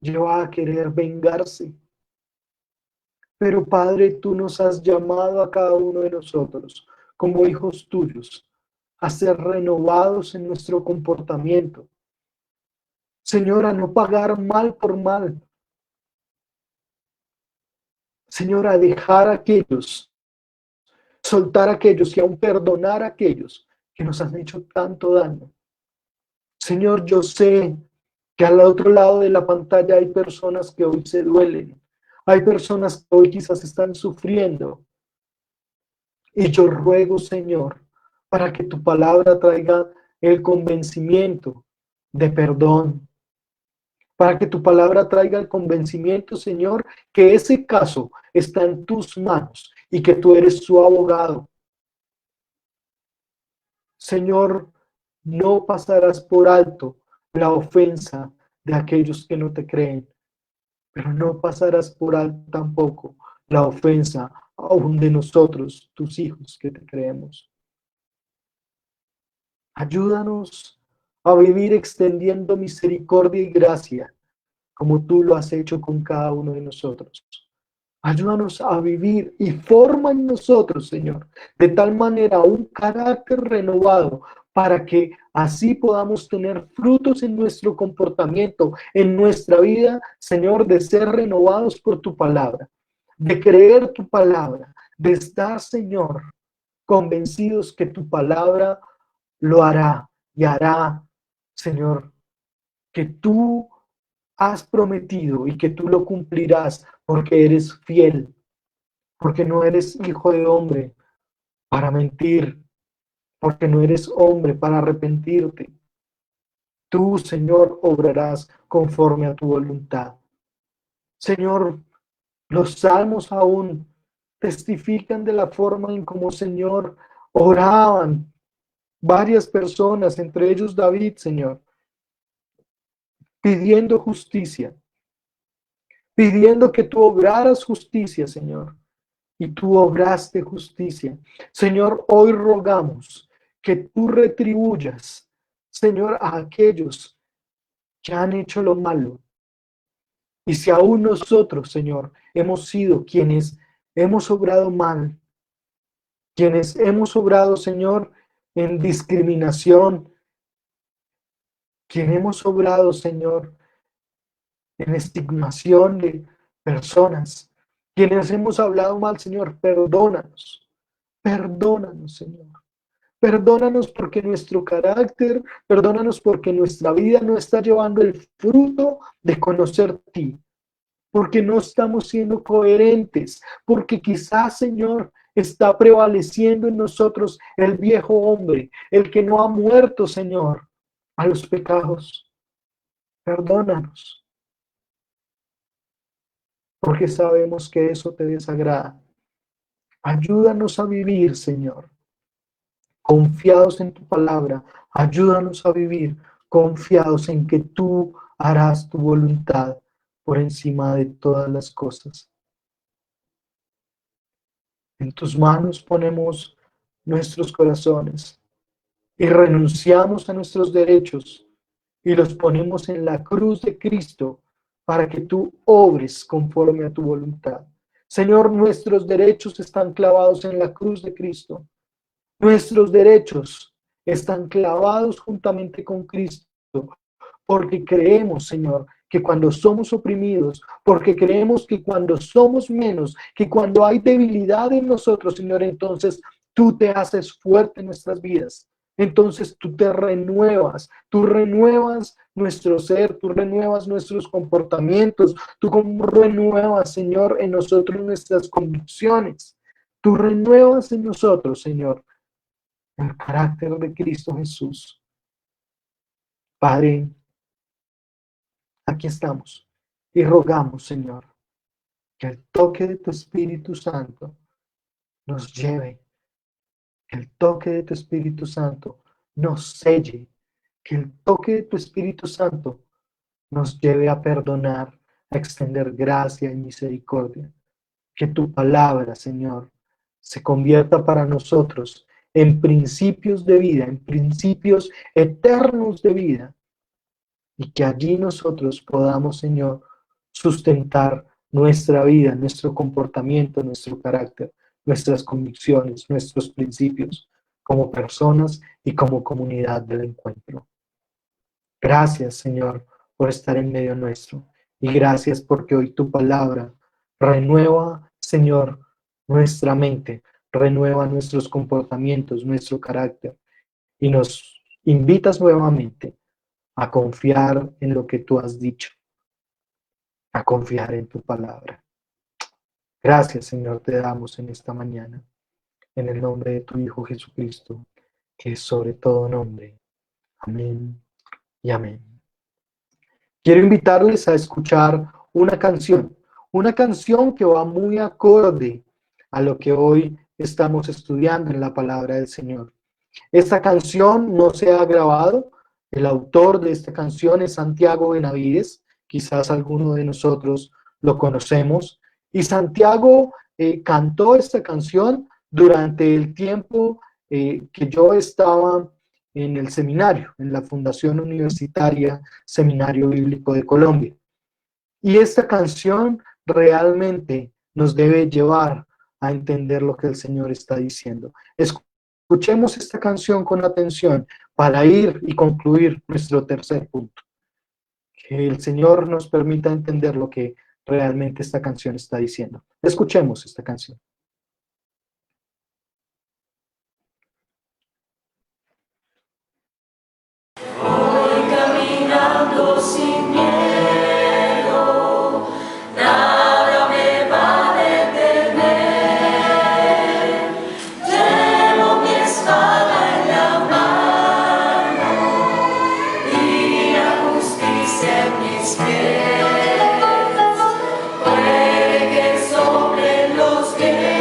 Lleva a querer vengarse. Pero Padre, tú nos has llamado a cada uno de nosotros como hijos tuyos a ser renovados en nuestro comportamiento. Señor, a no pagar mal por mal. Señor, a dejar a aquellos, soltar a aquellos y aún perdonar a aquellos que nos han hecho tanto daño. Señor, yo sé que al otro lado de la pantalla hay personas que hoy se duelen. Hay personas que hoy quizás están sufriendo. Y yo ruego, Señor, para que tu palabra traiga el convencimiento de perdón, para que tu palabra traiga el convencimiento, Señor, que ese caso está en tus manos y que tú eres su abogado. Señor, no pasarás por alto la ofensa de aquellos que no te creen, pero no pasarás por alto tampoco la ofensa aún de nosotros, tus hijos que te creemos. Ayúdanos a vivir extendiendo misericordia y gracia, como tú lo has hecho con cada uno de nosotros. Ayúdanos a vivir y forma en nosotros, Señor, de tal manera un carácter renovado para que así podamos tener frutos en nuestro comportamiento, en nuestra vida, Señor, de ser renovados por tu palabra, de creer tu palabra, de estar, Señor, convencidos que tu palabra lo hará y hará, Señor, que tú has prometido y que tú lo cumplirás porque eres fiel, porque no eres hijo de hombre para mentir, porque no eres hombre para arrepentirte. Tú, Señor, obrarás conforme a tu voluntad. Señor, los salmos aún testifican de la forma en como, Señor, oraban varias personas, entre ellos David, Señor, pidiendo justicia, pidiendo que tú obraras justicia, Señor. Y tú obraste justicia. Señor, hoy rogamos que tú retribuyas, Señor, a aquellos que han hecho lo malo. Y si aún nosotros, Señor, hemos sido quienes hemos obrado mal, quienes hemos obrado, Señor, en discriminación, quienes hemos obrado, Señor, en estigmación de personas, quienes hemos hablado mal, Señor, perdónanos, perdónanos, Señor. Perdónanos porque nuestro carácter, perdónanos porque nuestra vida no está llevando el fruto de conocer a ti, porque no estamos siendo coherentes, porque quizás, Señor, está prevaleciendo en nosotros el viejo hombre, el que no ha muerto, Señor, a los pecados. Perdónanos, porque sabemos que eso te desagrada. Ayúdanos a vivir, Señor, confiados en tu palabra. Ayúdanos a vivir confiados en que tú harás tu voluntad por encima de todas las cosas. En tus manos ponemos nuestros corazones y renunciamos a nuestros derechos y los ponemos en la cruz de Cristo para que tú obres conforme a tu voluntad. Señor, nuestros derechos están clavados en la cruz de Cristo. Nuestros derechos están clavados juntamente con Cristo, porque creemos, Señor, que cuando somos oprimidos, porque creemos que cuando somos menos, que cuando hay debilidad en nosotros, Señor, entonces tú te haces fuerte en nuestras vidas. Entonces tú renuevas nuestro ser, tú renuevas nuestros comportamientos, tú renuevas, Señor, en nosotros nuestras convicciones. Tú renuevas en nosotros, Señor, el carácter de Cristo Jesús. Padre, aquí estamos y rogamos, Señor, que el toque de tu Espíritu Santo nos lleve, que el toque de tu Espíritu Santo nos selle, que el toque de tu Espíritu Santo nos lleve a perdonar, a extender gracia y misericordia. Que tu palabra, Señor, se convierta para nosotros en principios de vida, en principios eternos de vida, y que allí nosotros podamos, Señor, sustentar nuestra vida, nuestro comportamiento, nuestro carácter, nuestras convicciones, nuestros principios, como personas y como comunidad del encuentro. Gracias, Señor, por estar en medio nuestro. Y gracias porque hoy tu palabra renueva, Señor, nuestra mente, renueva nuestros comportamientos, nuestro carácter, y nos invitas nuevamente a confiar en lo que tú has dicho, a confiar en tu palabra. Gracias, Señor, te damos en esta mañana, en el nombre de tu Hijo Jesucristo, que es sobre todo nombre. Amén y amén. Quiero invitarles a escuchar una canción que va muy acorde a lo que hoy estamos estudiando en la palabra del Señor. Esta canción no se ha grabado. El autor de esta canción es Santiago Benavides. Quizás alguno de nosotros lo conocemos. Y Santiago cantó esta canción durante el tiempo que yo estaba en el seminario, en la Fundación Universitaria Seminario Bíblico de Colombia. Y esta canción realmente nos debe llevar a entender lo que el Señor está diciendo. Escuchemos esta canción con atención para ir y concluir nuestro tercer punto. Que el Señor nos permita entender lo que realmente esta canción está diciendo. Escuchemos esta canción. Voy caminando sin miedo, nada me va a detener. Llevo mi espada en la mano y la justicia en mis pies. Puede que sobre los vientos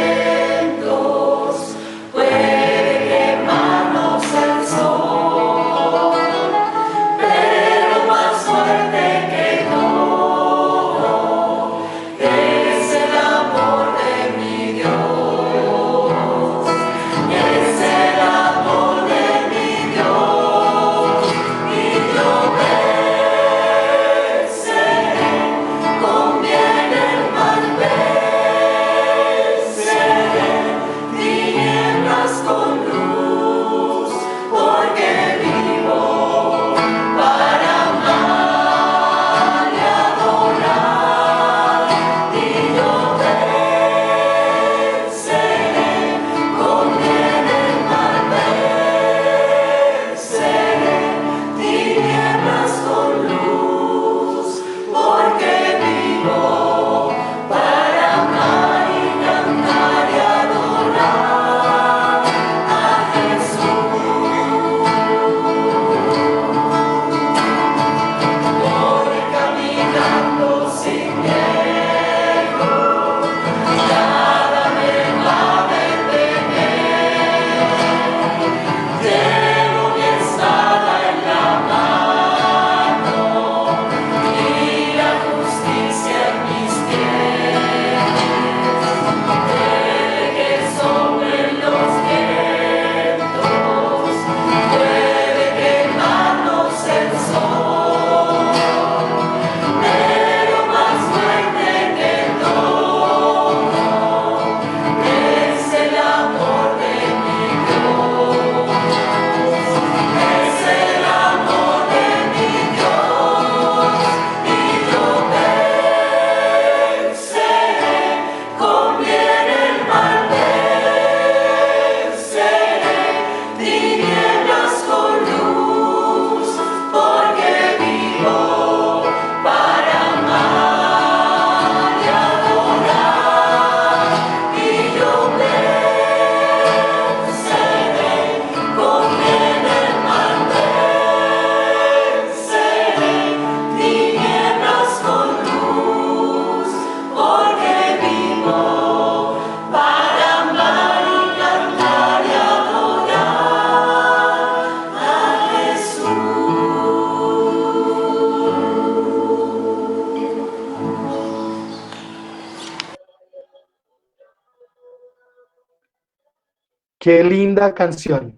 Qué linda canción.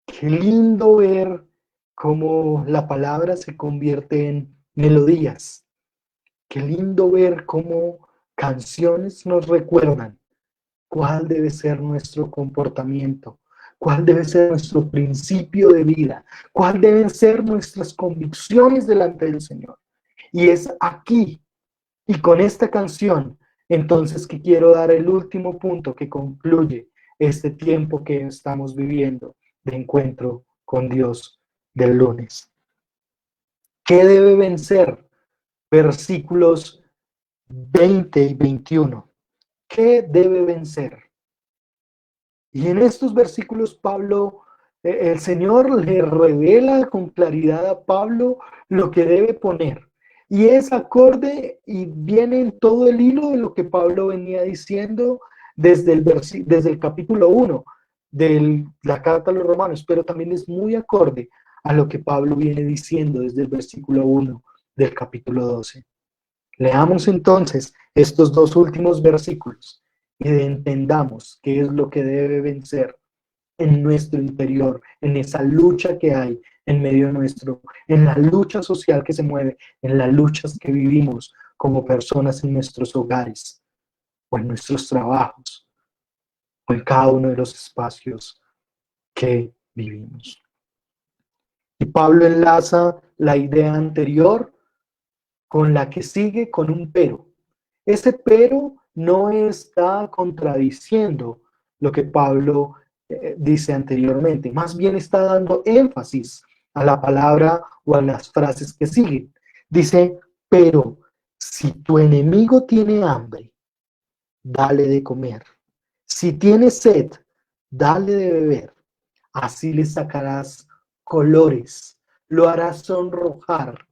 Qué lindo ver cómo la palabra se convierte en melodías. Qué lindo ver cómo canciones nos recuerdan cuál debe ser nuestro comportamiento, cuál debe ser nuestro principio de vida, cuál deben ser nuestras convicciones delante del Señor. Y es aquí y con esta canción, entonces, que quiero dar el último punto que concluye este tiempo que estamos viviendo de encuentro con Dios del lunes. ¿Qué debe vencer? Versículos 20 y 21. ¿Qué debe vencer? Y en estos versículos Pablo, el Señor le revela con claridad a Pablo lo que debe poner. Y es acorde y viene en todo el hilo de lo que Pablo venía diciendo desde el capítulo 1 de la carta a los romanos, pero también es muy acorde a lo que Pablo viene diciendo desde el versículo 1 del capítulo 12. Leamos entonces estos dos últimos versículos y entendamos qué es lo que debe vencer en nuestro interior, en esa lucha que hay en medio nuestro, en la lucha social que se mueve, en las luchas que vivimos como personas en nuestros hogares o en nuestros trabajos o en cada uno de los espacios que vivimos. Y Pablo enlaza la idea anterior con la que sigue con un pero. Ese pero no está contradiciendo lo que Pablo dice anteriormente, más bien está dando énfasis a la palabra o a las frases que siguen. Dice, pero si tu enemigo tiene hambre, dale de comer. Si tiene sed, dale de beber. Así le sacarás colores, lo harás sonrojar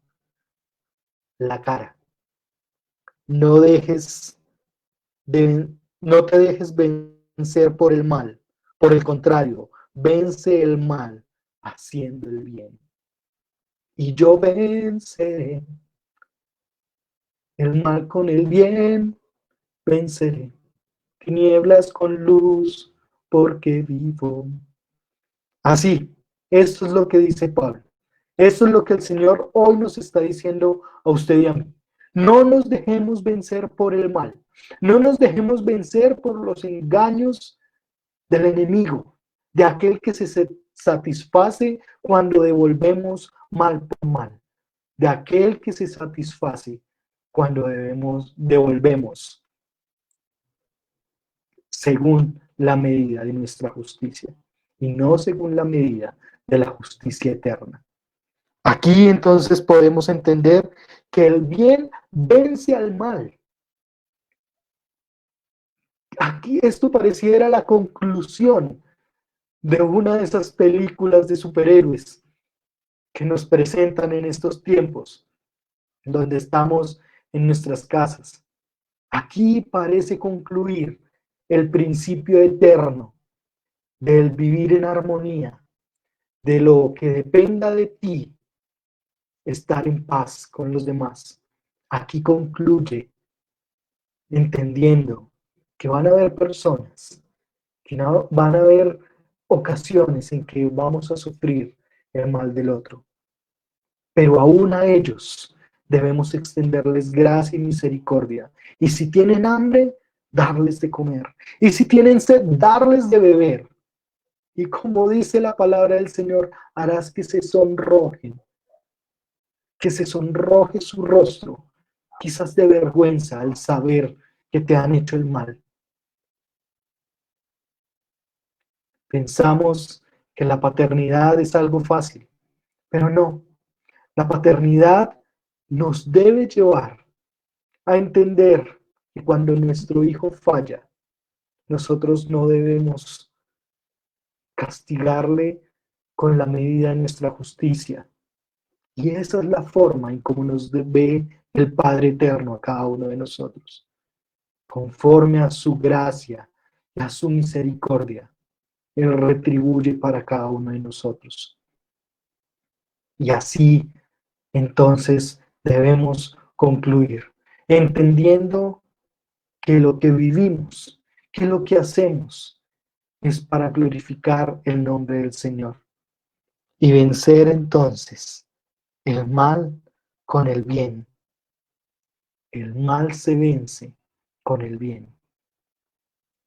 la cara. No dejes no te dejes vencer por el mal. Por el contrario, vence el mal haciendo el bien. Y yo venceré el mal con el bien, venceré tinieblas con luz, porque vivo. Así, esto es lo que dice Pablo. Esto es lo que el Señor hoy nos está diciendo a usted y a mí. No nos dejemos vencer por el mal. No nos dejemos vencer por los engaños del enemigo, de aquel que se satisface cuando devolvemos mal por mal, de aquel que se satisface cuando devolvemos según la medida de nuestra justicia y no según la medida de la justicia eterna. Aquí entonces podemos entender que el bien vence al mal. Aquí esto pareciera la conclusión de una de esas películas de superhéroes que nos presentan en estos tiempos, donde estamos en nuestras casas. Aquí parece concluir el principio eterno del vivir en armonía, de lo que dependa de ti, estar en paz con los demás. Aquí concluye entendiendo que van a haber personas, que no, van a haber ocasiones en que vamos a sufrir el mal del otro. Pero aún a ellos debemos extenderles gracia y misericordia. Y si tienen hambre, darles de comer. Y si tienen sed, darles de beber. Y como dice la palabra del Señor, harás que se sonrojen, que se sonroje su rostro, quizás de vergüenza al saber que te han hecho el mal. Pensamos que la paternidad es algo fácil, pero no. La paternidad nos debe llevar a entender que cuando nuestro hijo falla, nosotros no debemos castigarle con la medida de nuestra justicia. Y esa es la forma en cómo nos ve el Padre Eterno a cada uno de nosotros. Conforme a su gracia y a su misericordia, Él retribuye para cada uno de nosotros. Y así, entonces, debemos concluir, entendiendo que lo que vivimos, que lo que hacemos, es para glorificar el nombre del Señor y vencer entonces el mal con el bien. El mal se vence con el bien.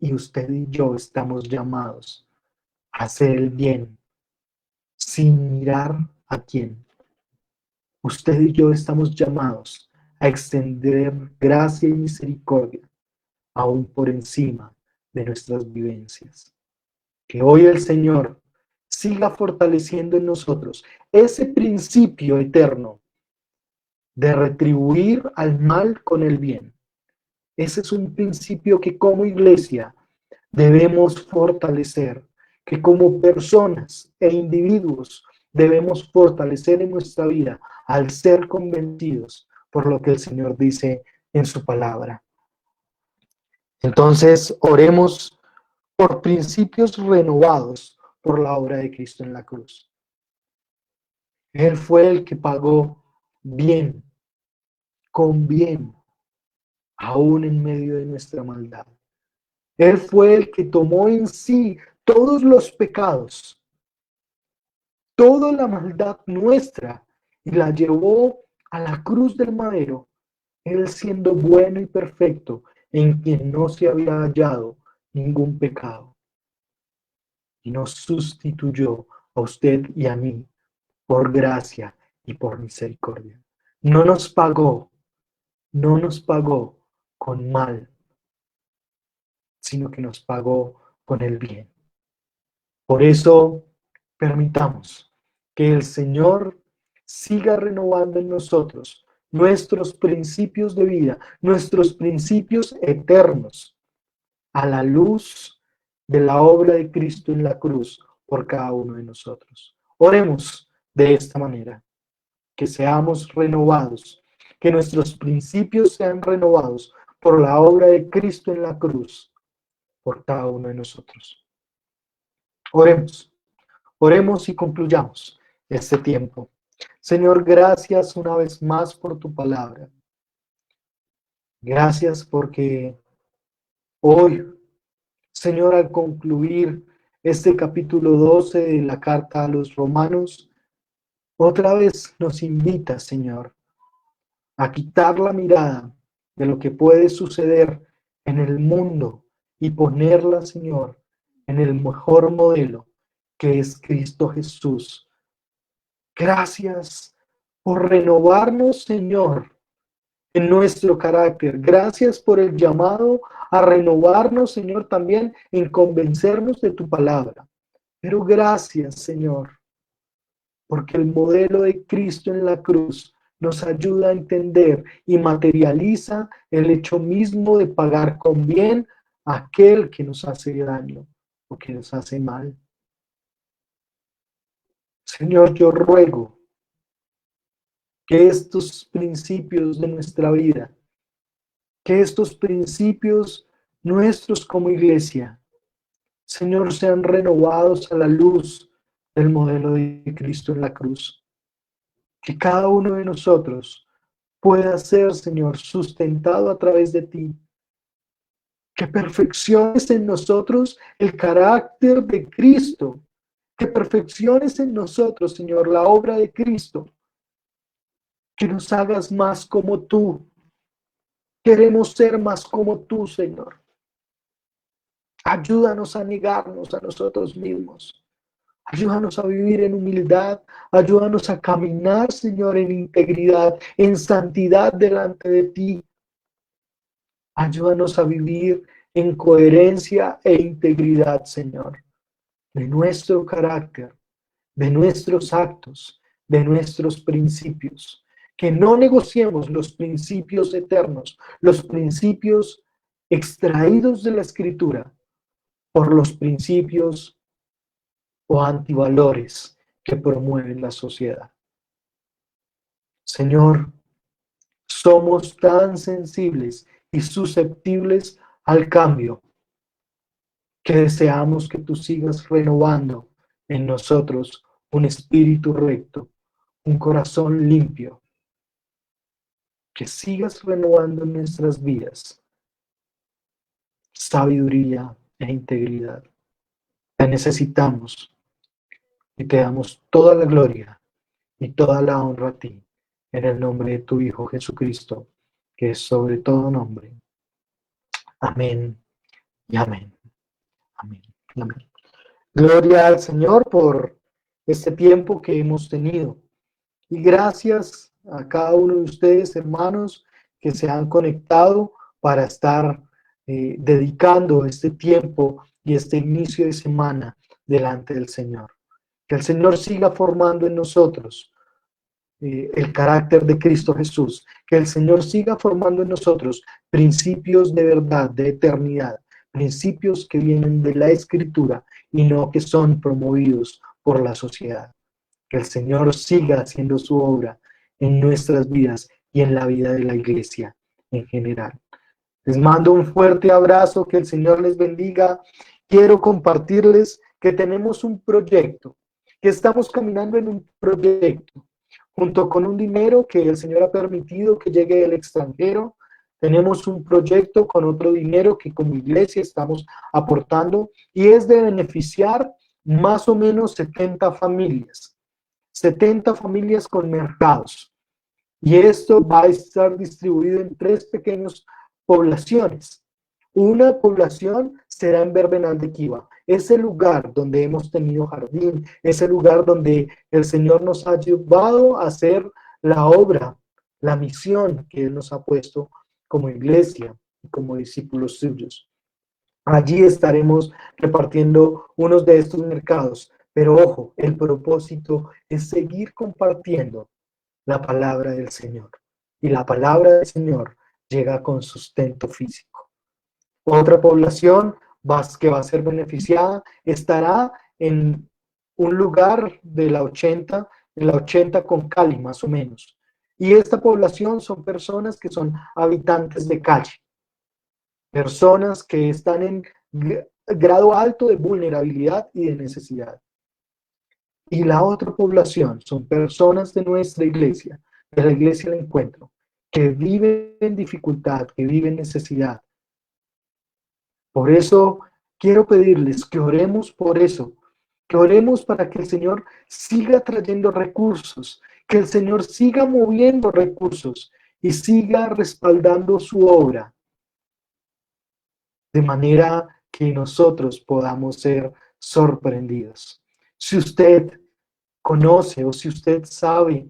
Y usted y yo estamos llamados a hacer el bien sin mirar a quién. Usted y yo estamos llamados a extender gracia y misericordia aún por encima de nuestras vivencias. Que hoy el Señor siga fortaleciendo en nosotros ese principio eterno de retribuir al mal con el bien. Ese es un principio que como iglesia debemos fortalecer, que como personas e individuos debemos fortalecer en nuestra vida al ser convencidos por lo que el Señor dice en su palabra. Entonces, oremos por principios renovados por la obra de Cristo en la cruz. Él fue el que pagó bien, con bien, aún en medio de nuestra maldad. Él fue el que tomó en sí todos los pecados, toda la maldad nuestra, y la llevó a la cruz del madero, Él siendo bueno y perfecto, en quien no se había hallado ningún pecado. Y nos sustituyó a usted y a mí por gracia y por misericordia. No nos pagó, no nos pagó con mal, sino que nos pagó con el bien. Por eso, permitamos que el Señor siga renovando en nosotros nuestros principios de vida, nuestros principios eternos, a la luz de la obra de Cristo en la cruz por cada uno de nosotros. Oremos de esta manera, que seamos renovados, que nuestros principios sean renovados por la obra de Cristo en la cruz por cada uno de nosotros. Oremos. Oremos y concluyamos este tiempo. Señor, gracias una vez más por tu palabra. Gracias porque hoy, Señor, al concluir este capítulo 12 de la carta a los romanos, otra vez nos invita, Señor, a quitar la mirada de lo que puede suceder en el mundo y ponerla, Señor, en el mejor modelo que es Cristo Jesús. Gracias por renovarnos, Señor, en nuestro carácter. Gracias por el llamado a renovarnos, Señor, también en convencernos de tu palabra. Pero gracias, Señor, porque el modelo de Cristo en la cruz nos ayuda a entender y materializa el hecho mismo de pagar con bien a aquel que nos hace daño o que nos hace mal. Señor, yo ruego que estos principios de nuestra vida, que estos principios nuestros como iglesia, Señor, sean renovados a la luz del modelo de Cristo en la cruz. Que cada uno de nosotros pueda ser, Señor, sustentado a través de ti. Que perfecciones en nosotros el carácter de Cristo. Que perfecciones en nosotros, Señor, la obra de Cristo. Que nos hagas más como tú. Queremos ser más como tú, Señor. Ayúdanos a negarnos a nosotros mismos. Ayúdanos a vivir en humildad. Ayúdanos a caminar, Señor, en integridad, en santidad delante de ti. Ayúdanos a vivir en coherencia e integridad, Señor, de nuestro carácter, de nuestros actos, de nuestros principios. Que no negociemos los principios eternos, los principios extraídos de la Escritura, por los principios o antivalores que promueven la sociedad. Señor, somos tan sensibles y susceptibles al cambio que deseamos que tú sigas renovando en nosotros un espíritu recto, un corazón limpio, que sigas renovando en nuestras vidas sabiduría e integridad. Te necesitamos y te damos toda la gloria y toda la honra a ti, en el nombre de tu Hijo Jesucristo, que es sobre todo nombre. Amén y amén. Amén y amén. Gloria al Señor por este tiempo que hemos tenido. Y gracias a cada uno de ustedes, hermanos, que se han conectado para estar dedicando este tiempo y este inicio de semana delante del Señor. Que el Señor siga formando en nosotros el carácter de Cristo Jesús. Que el Señor siga formando en nosotros principios de verdad, de eternidad, principios que vienen de la Escritura y no que son promovidos por la sociedad. Que el Señor siga haciendo su obra en nuestras vidas y en la vida de la iglesia en general. Les mando un fuerte abrazo, que el Señor les bendiga. Quiero compartirles que tenemos un proyecto, que estamos caminando en un proyecto, junto con un dinero que el Señor ha permitido que llegue del extranjero. Tenemos un proyecto con otro dinero que como iglesia estamos aportando y es de beneficiar más o menos 70 familias. 70 familias con mercados. Y esto va a estar distribuido en 3 pequeñas poblaciones. Una población será en Verbenal de Quiva, ese lugar donde hemos tenido jardín, ese lugar donde el Señor nos ha llevado a hacer la obra, la misión que Él nos ha puesto como iglesia y como discípulos suyos. Allí estaremos repartiendo unos de estos mercados, pero ojo, el propósito es seguir compartiendo la palabra del Señor. Y la palabra del Señor llega con sustento físico. Otra población que va a ser beneficiada estará en un lugar de la 80, en la 80 con Cali más o menos. Y esta población son personas que son habitantes de calle, personas que están en grado alto de vulnerabilidad y de necesidad. Y la otra población son personas de nuestra iglesia, de la iglesia del encuentro, que viven en dificultad, que viven necesidad. Por eso quiero pedirles que oremos por eso, que oremos para que el Señor siga trayendo recursos, que el Señor siga moviendo recursos y siga respaldando su obra, de manera que nosotros podamos ser sorprendidos. Si usted conoce o si usted sabe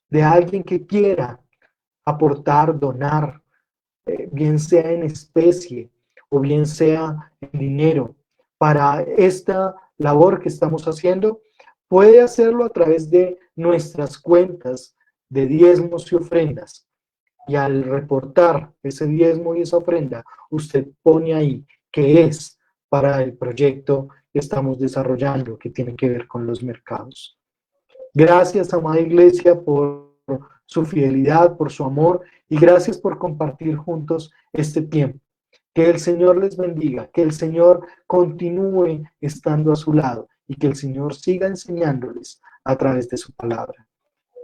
de alguien que quiera aportar, donar, bien sea en especie o bien sea en dinero, para esta labor que estamos haciendo, puede hacerlo a través de nuestras cuentas de diezmos y ofrendas. Y al reportar ese diezmo y esa ofrenda, usted pone ahí que es para el proyecto que estamos desarrollando, que tiene que ver con los mercados. Gracias, amada iglesia, por su fidelidad, por su amor y gracias por compartir juntos este tiempo. Que el Señor les bendiga, que el Señor continúe estando a su lado y que el Señor siga enseñándoles a través de su palabra.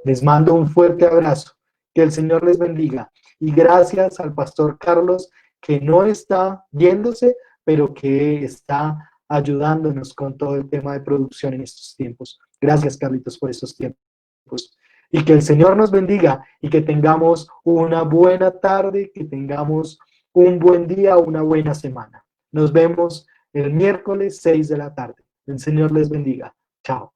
Les mando un fuerte abrazo. Que el Señor les bendiga. Y gracias al pastor Carlos, que no está yéndose, pero que está ayudándonos con todo el tema de producción en estos tiempos. Gracias, Carlitos, por estos tiempos. Y que el Señor nos bendiga y que tengamos una buena tarde, que tengamos un buen día, una buena semana. Nos vemos el miércoles 6 de la tarde. El Señor les bendiga. Chao.